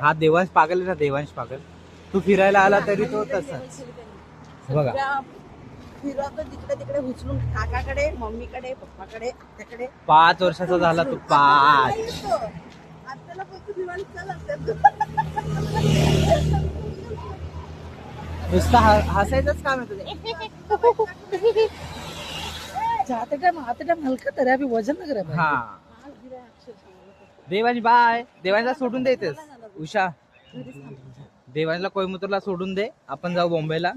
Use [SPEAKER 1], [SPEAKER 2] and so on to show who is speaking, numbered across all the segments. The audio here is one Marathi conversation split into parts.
[SPEAKER 1] हा देवांश पागल आहे ना, देवांश पागल. तू फिरायला आला तरी तो तसाच बघा.
[SPEAKER 2] फिरत तिकडे तिकडे उचलून काकाकडे, मम्मीकडे, पप्पाकडे, त्याकडे.
[SPEAKER 1] 5 वर्षाचा झाला तू. 5.
[SPEAKER 2] आत्याला फक्त दिवाळी चल असते.
[SPEAKER 1] नुसतं हसायचंच काम आहे तुझे.
[SPEAKER 2] आता हलका तरी अभी वजन न करा.
[SPEAKER 1] हा देवांश बाय. देवांशला सोडून देतेस उषा. देवांशला कोईमुतूरला सोडून दे, आपण जाऊ बॉम्बेला.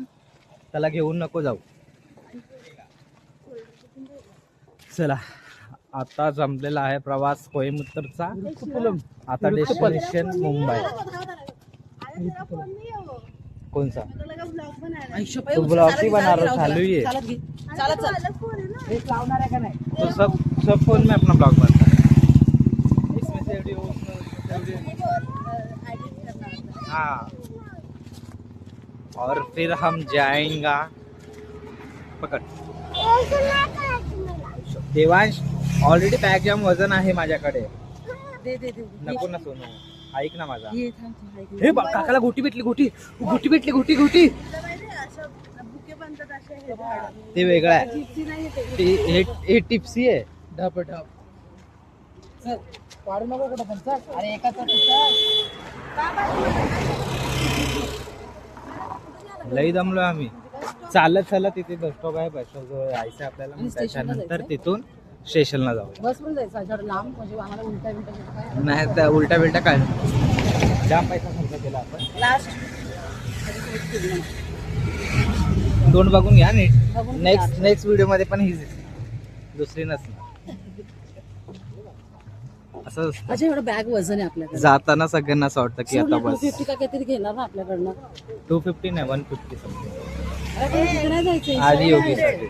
[SPEAKER 1] त्याला घेऊन नको जाऊ. चला आता जमलेला आहे प्रवास कोईमुतूरचा. आता डेस्टिनेशन मुंबई. कौन सा तू ब्लॉग ही बना रहा चालू ही है. तो सब फोन में अपना ब्लॉग बनता है. इसमें से वीडियो हाँ. और फिर हम जाएंगा. पकड देवांश. ऑलरेडी बॅग जाम वजन आहे माझ्याकडे. नको ना सोनू, ऐक ना माझा. हे काकाला गोटी भेटली. गोटी भेटली. गोटी ते वेगळं आहे. हे टिप्सी आहे. ढप
[SPEAKER 2] पाडू नको कुठं पण. अरे एकाच
[SPEAKER 1] लई दमलो आम्ही. चालत तिथे बस स्टॉप आहे. बस स्टॉप जवळ यायचं आपल्याला. मग त्याच्यानंतर तिथून स्टेशनला जाऊ.
[SPEAKER 2] बस पण जायचं लांब, म्हणजे आम्हाला उलटा
[SPEAKER 1] नाही तर उलटा बिलटा काय जाम पैसा खर्च केला आपण.
[SPEAKER 2] लास्ट
[SPEAKER 1] तोंड बघून घ्या नीट. नेक्स्ट व्हिडिओ मध्ये पण ही दुसरी नसणार. असं
[SPEAKER 2] अच्छा एवढं बॅग वजन आहे आपल्याकडे.
[SPEAKER 1] जाताना सगळ्यांना असं वाटतं की आता बस
[SPEAKER 2] 250 का काहीतरी घेणार ना आपल्याकडनं.
[SPEAKER 1] 250 नाही 150 समथिंग.
[SPEAKER 2] अरे तिकडे नाही जायचं
[SPEAKER 1] आधी योगीसाठी.